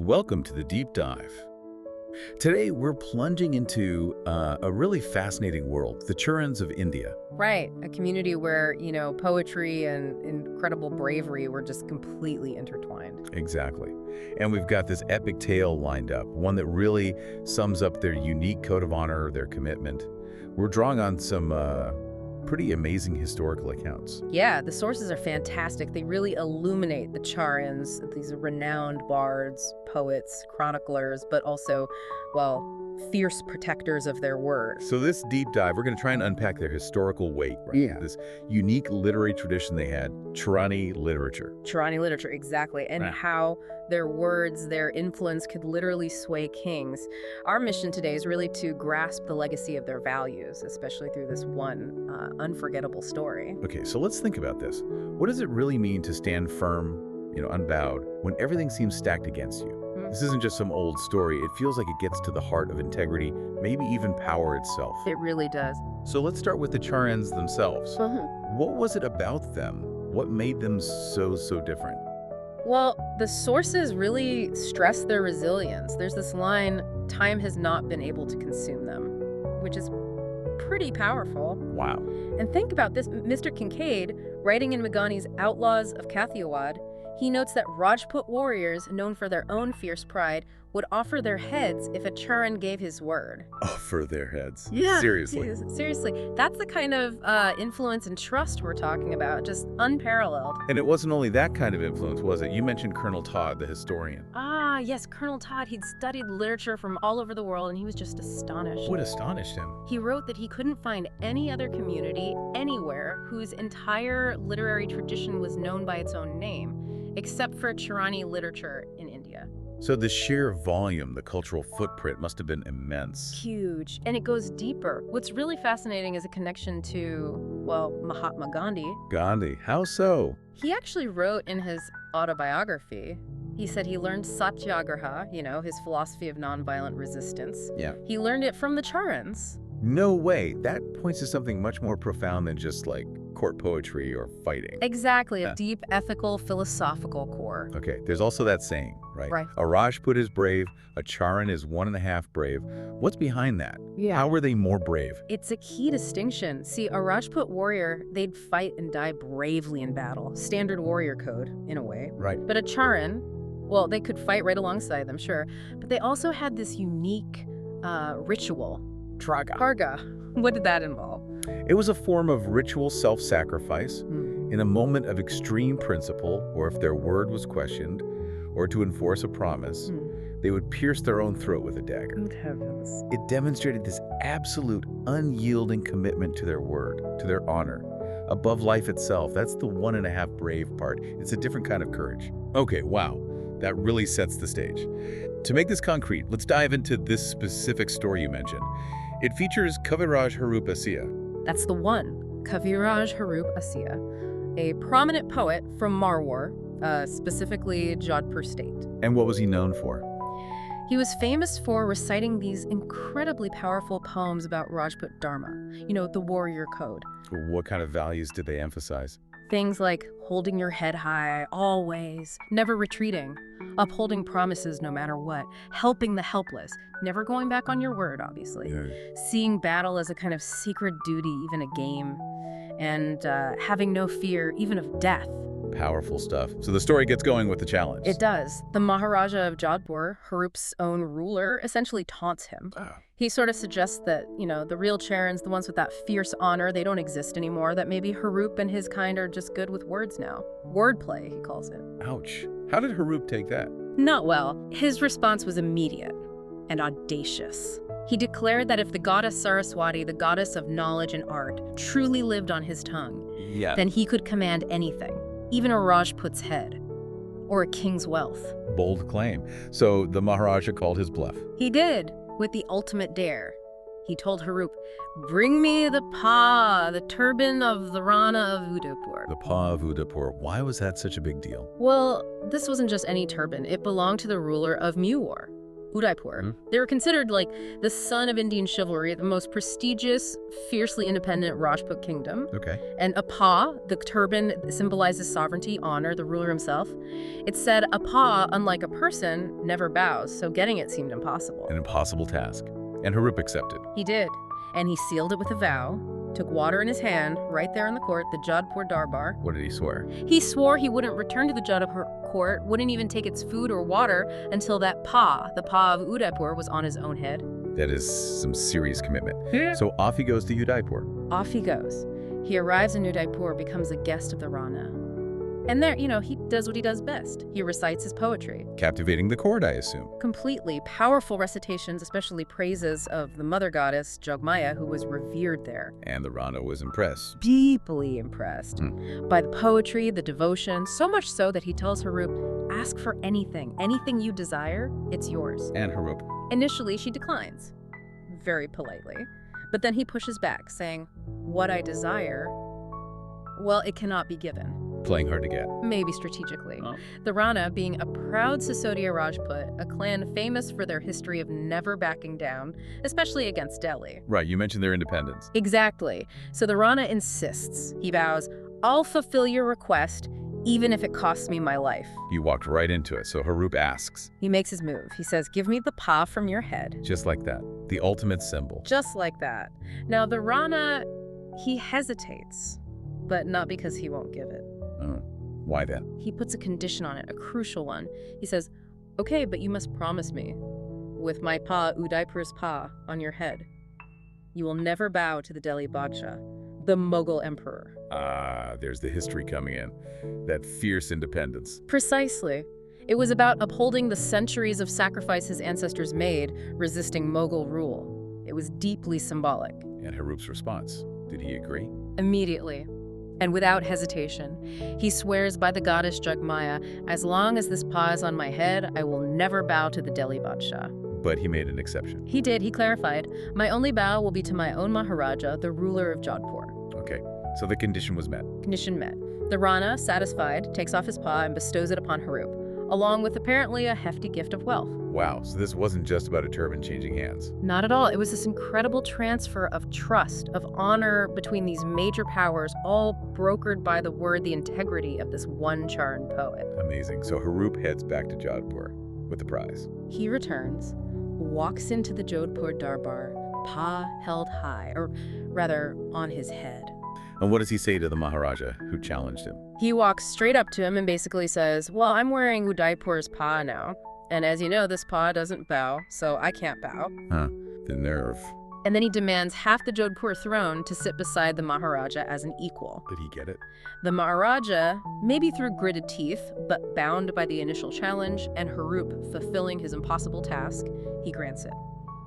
Welcome to the Deep Dive. Today, we're plunging into a really fascinating world, the Charans of India. Right, a community where, poetry and incredible bravery were just completely intertwined. Exactly. And we've got this epic tale lined up, one that really sums up their unique code of honor, their commitment. We're drawing on some pretty amazing historical accounts. Yeah, the sources are fantastic. They really illuminate the Charans, these renowned bards, poets, chroniclers, but also, fierce protectors of their word. So this deep dive, we're going to try and unpack their historical weight, right? Yeah. This unique literary tradition they had, Charani literature. Charani literature, exactly, and how their words, their influence could literally sway kings. Our mission today is really to grasp the legacy of their values, especially through this one unforgettable story. Okay, so let's think about this. What does it really mean to stand firm, unbowed, when everything seems stacked against you? This isn't just some old story. It feels like it gets to the heart of integrity, maybe even power itself. It really does. So let's start with the Charans themselves. What was it about them? What made them so different? Well, the sources really stress their resilience. There's this line, "Time has not been able to consume them," which is pretty powerful. Wow. And think about this, Mr. Kincaid, writing in Meghani's Outlaws of Kathiawad, he notes that Rajput warriors, known for their own fierce pride, would offer their heads if a Charan gave his word. Offer their heads? Yeah. Seriously? Seriously. That's the kind of influence and trust we're talking about, just unparalleled. And it wasn't only that kind of influence, was it? You mentioned Colonel Todd, the historian. Ah, yes, Colonel Todd. He'd studied literature from all over the world, and he was just astonished. What astonished him? He wrote that he couldn't find any other community anywhere whose entire literary tradition was known by its own name, except for Charani literature in India. So the sheer volume, the cultural footprint must have been immense. Huge. And it goes deeper. What's really fascinating is a connection to, Mahatma Gandhi. Gandhi, how so? He actually wrote in his autobiography, he said he learned satyagraha, his philosophy of nonviolent resistance. Yeah. He learned it from the Charans. No way. That points to something much more profound than just like court poetry or fighting. Exactly, a deep ethical, philosophical core. Okay, there's also that saying, right? Right. A Rajput is brave, a Charan is 1.5 brave. What's behind that? Yeah. How were they more brave? It's a key distinction. See, a Rajput warrior, they'd fight and die bravely in battle. Standard warrior code, in a way. Right. But a Charan, they could fight right alongside them, sure. But they also had this unique ritual. Karga. What did that involve? It was a form of ritual self-sacrifice in a moment of extreme principle, or if their word was questioned, or to enforce a promise, they would pierce their own throat with a dagger. Good heavens. It demonstrated this absolute unyielding commitment to their word, to their honor, above life itself. That's the 1.5 brave part. It's a different kind of courage. Okay, wow. That really sets the stage. To make this concrete, let's dive into this specific story you mentioned. It features Kaviraj Harup Asiya. That's the one, Kaviraj Harup Asiya, a prominent poet from Marwar, specifically Jodhpur state. And what was he known for? He was famous for reciting these incredibly powerful poems about Rajput Dharma, the warrior code. What kind of values did they emphasize? Things like holding your head high, always, never retreating, upholding promises no matter what, helping the helpless, never going back on your word, obviously, seeing battle as a kind of sacred duty, even a game, and having no fear, even of death. Powerful stuff. So the story gets going with the challenge. It does. The Maharaja of Jodhpur, Harup's own ruler, essentially taunts him. He sort of suggests that, the real Charans, the ones with that fierce honor, they don't exist anymore, that maybe Harup and his kind are just good with words now. Wordplay, he calls it. Ouch. How did Harup take that? Not well. His response was immediate and audacious. He declared that if the goddess Saraswati, the goddess of knowledge and art, truly lived on his tongue, then he could command anything, even a Rajput's head, or a king's wealth. Bold claim. So the Maharaja called his bluff. He did, with the ultimate dare. He told Harup, "Bring me the Pagh, the turban of the Rana of Udaipur." The Pagh of Udaipur. Why was that such a big deal? Well, this wasn't just any turban. It belonged to the ruler of Mewar. Udaipur. They were considered like the son of Indian chivalry, the most prestigious, fiercely independent Rajput kingdom. Okay. And a Pagh, the turban, symbolizes sovereignty, honor, the ruler himself. It said a Pagh, unlike a person, never bows, so getting it seemed impossible. An impossible task. And Harup accepted. He did, and he sealed it with a vow, took water in his hand, right there in the court, the Jodhpur Darbar. What did he swear? He swore he wouldn't return to the Jodhpur court, wouldn't even take its food or water until that Pagh, the Pagh of Udaipur, was on his own head. That is some serious commitment. So off he goes to Udaipur. Off he goes. He arrives in Udaipur, becomes a guest of the Rana. And there, he does what he does best. He recites his poetry. Captivating the court, I assume. Completely. Powerful recitations, especially praises of the mother goddess, Jogmaya, who was revered there. And the Rana was impressed. Deeply impressed by the poetry, the devotion, so much so that he tells Harup, ask for anything. Anything you desire, it's yours. And Harup. Initially, she declines, very politely. But then he pushes back, saying, what I desire, well, it cannot be given. Playing hard to get. Maybe strategically. Oh. The Rana, being a proud Sisodia Rajput, a clan famous for their history of never backing down, especially against Delhi. Right, you mentioned their independence. Exactly. So the Rana insists. He vows, I'll fulfill your request, even if it costs me my life. You walked right into it, so Harup asks. He makes his move. He says, give me the Pagh from your head. Just like that. The ultimate symbol. Just like that. Now the Rana, he hesitates, but not because he won't give it. Oh, why then? He puts a condition on it, a crucial one. He says, okay, but you must promise me, with my Pagh, Udaipur's Pagh, on your head, you will never bow to the Delhi Badshah, the Mughal emperor. Ah, there's the history coming in. That fierce independence. Precisely. It was about upholding the centuries of sacrifice his ancestors made, resisting Mughal rule. It was deeply symbolic. And Harup's response, did he agree? Immediately. And without hesitation, he swears by the goddess Jogmaya, as long as this Pagh is on my head, I will never bow to the Delhi Badshah. But he made an exception. He did, he clarified. My only bow will be to my own Maharaja, the ruler of Jodhpur. Okay, so the condition was met. Condition met. The Rana, satisfied, takes off his Pagh and bestows it upon Harup, along with apparently a hefty gift of wealth. Wow, so this wasn't just about a turban changing hands. Not at all. It was this incredible transfer of trust, of honor between these major powers, all brokered by the word, the integrity of this one Charan poet. Amazing. So Harup heads back to Jodhpur with the prize. He returns, walks into the Jodhpur Darbar, Pagh held high, or rather, on his head. And what does he say to the Maharaja who challenged him? He walks straight up to him and basically says, well, I'm wearing Udaipur's Pagh now. And as you know, this Pagh doesn't bow, so I can't bow. Huh, the nerve. And then he demands half the Jodhpur throne to sit beside the Maharaja as an equal. Did he get it? The Maharaja, maybe through gritted teeth, but bound by the initial challenge, and Harup fulfilling his impossible task, he grants it.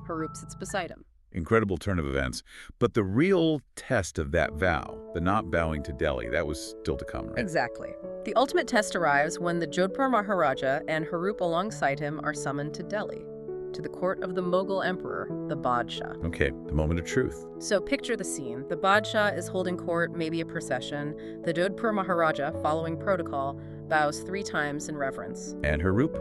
Harup sits beside him. Incredible turn of events. But the real test of that vow, the not bowing to Delhi, that was still to come, right? Exactly. The ultimate test arrives when the Jodhpur Maharaja and Harup alongside him are summoned to Delhi, to the court of the Mughal emperor, the Badshah. Okay, the moment of truth. So picture the scene. The Badshah is holding court, maybe a procession. The Jodhpur Maharaja, following protocol, bows 3 times in reverence. And Harup,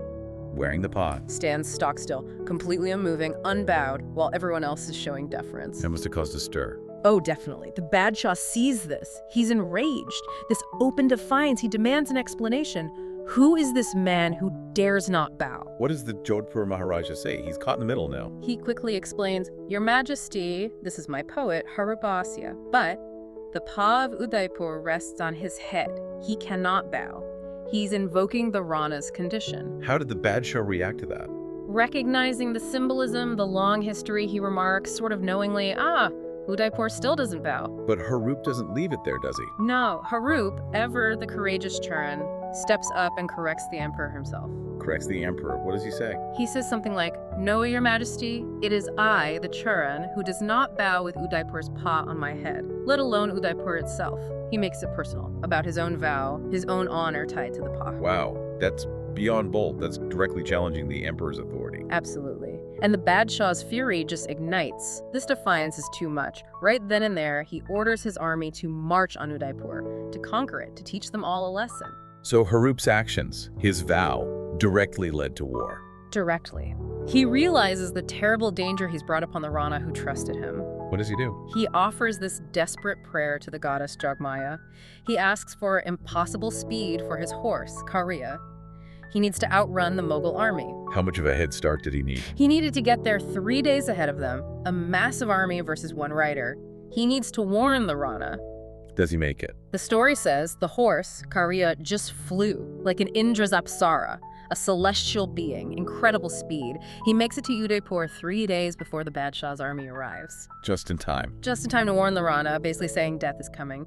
wearing the Pagh. Stands stock still, completely unmoving, unbowed, while everyone else is showing deference. That must have caused a stir. Oh, definitely. The Badshah sees this. He's enraged. This open defiance. He demands an explanation. Who is this man who dares not bow? What does the Jodhpur Maharaja say? He's caught in the middle now. He quickly explains, Your Majesty, this is my poet, Harupasya, but the Pagh of Udaipur rests on his head. He cannot bow. He's invoking the Rana's condition. How did the Badshah react to that? Recognizing the symbolism, the long history, he remarks, sort of knowingly, Udaipur still doesn't bow. But Harup doesn't leave it there, does he? No, Harup, ever the courageous Charan, steps up and corrects the emperor himself. Corrects the emperor. What does he say? He says something like, No, Your Majesty, it is I, the Charan, who does not bow with Udaipur's Pagh on my head, let alone Udaipur itself. He makes it personal, about his own vow, his own honor tied to the Pagh. Wow, that's beyond bold. That's directly challenging the emperor's authority. Absolutely. And the Badshah's fury just ignites. This defiance is too much. Right then and there, he orders his army to march on Udaipur, to conquer it, to teach them all a lesson. So Harup's actions, his vow, directly led to war. Directly. He realizes the terrible danger he's brought upon the Rana who trusted him. What does he do? He offers this desperate prayer to the goddess Jogmaya. He asks for impossible speed for his horse, Kariya. He needs to outrun the Mughal army. How much of a head start did he need? He needed to get there 3 days ahead of them, a massive army versus one rider. He needs to warn the Rana. Does he make it? The story says the horse, Kariya, just flew like an Indra's Apsara, a celestial being, incredible speed. He makes it to Udaipur 3 days before the Badshah's army arrives. Just in time. Just in time to warn the Rana, basically saying death is coming.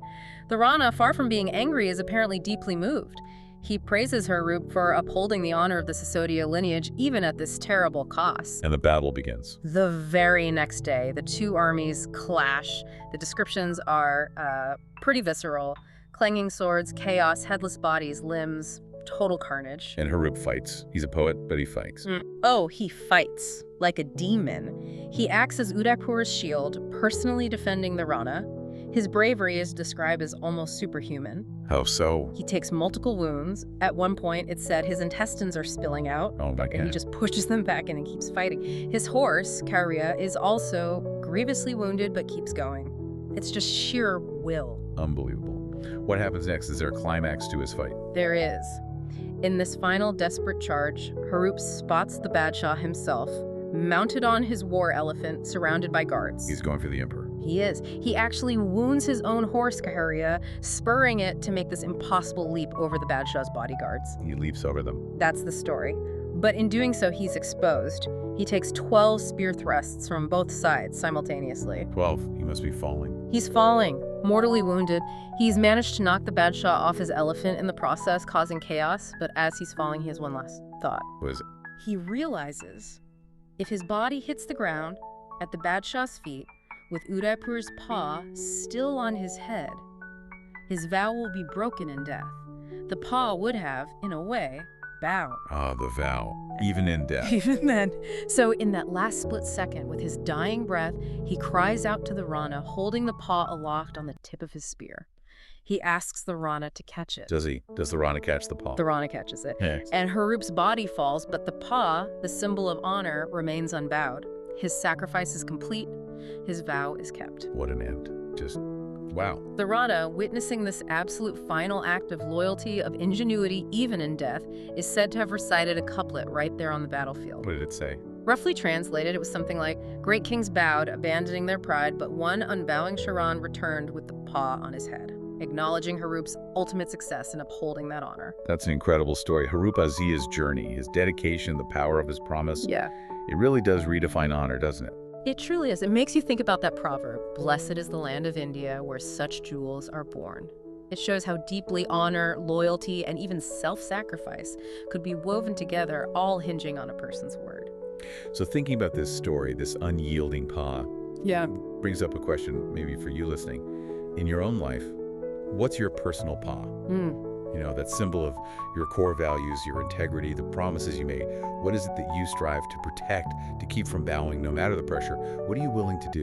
The Rana, far from being angry, is apparently deeply moved. He praises Harup for upholding the honor of the Sisodia lineage, even at this terrible cost. And the battle begins. The very next day, the two armies clash. The descriptions are pretty visceral. Clanging swords, chaos, headless bodies, limbs, total carnage. And Harup fights. He's a poet, but he fights. Oh, he fights like a demon. He acts as Udaipur's shield, personally defending the Rana. His bravery is described as almost superhuman. How so? He takes multiple wounds. At one point, it said his intestines are spilling out. Oh my And God. he just pushes them back in and keeps fighting. His horse, Kariya, is also grievously wounded but keeps going. It's just sheer will. Unbelievable. What happens next? Is there a climax to his fight? There is. In this final desperate charge, Harup spots the Badshah himself, mounted on his war elephant, surrounded by guards. He's going for the emperor. He is. He actually wounds his own horse, Kariya, spurring it to make this impossible leap over the Badshah's bodyguards. He leaps over them. That's the story. But in doing so, he's exposed. He takes 12 spear thrusts from both sides simultaneously. 12. He must be falling. He's falling, mortally wounded. He's managed to knock the Badshah off his elephant in the process, causing chaos. But as he's falling, he has one last thought. What is it? He realizes if his body hits the ground at the Badshah's feet, with Udaipur's paw still on his head, his vow will be broken in death. The paw would have, in a way, bowed. Ah, the vow. Even in death. Even then. So in that last split second, with his dying breath, he cries out to the Rana, holding the paw aloft on the tip of his spear. He asks the Rana to catch it. Does he? Does the Rana catch the paw? The Rana catches it. Yeah. And Harup's body falls, but the paw, the symbol of honor, remains unbowed. His sacrifice is complete. His vow is kept. What an end. Just, wow. The Rana, witnessing this absolute final act of loyalty, of ingenuity, even in death, is said to have recited a couplet right there on the battlefield. What did it say? Roughly translated, it was something like, "Great kings bowed, abandoning their pride, but one unbowing Charan returned with the paw on his head," acknowledging Harup's ultimate success in upholding that honor. That's an incredible story. Harup Azia's journey, his dedication, the power of his promise. Yeah. It really does redefine honor, doesn't it? It truly is. It makes you think about that proverb, "Blessed is the land of India where such jewels are born." It shows how deeply honor, loyalty, and even self-sacrifice could be woven together, all hinging on a person's word. So thinking about this story, this unyielding Pagh, Yeah. brings up a question maybe for you listening. In your own life, what's your personal Pagh? You know, that symbol of your core values, your integrity, the promises you made. What is it that you strive to protect, to keep from bowing no matter the pressure? What are you willing to do?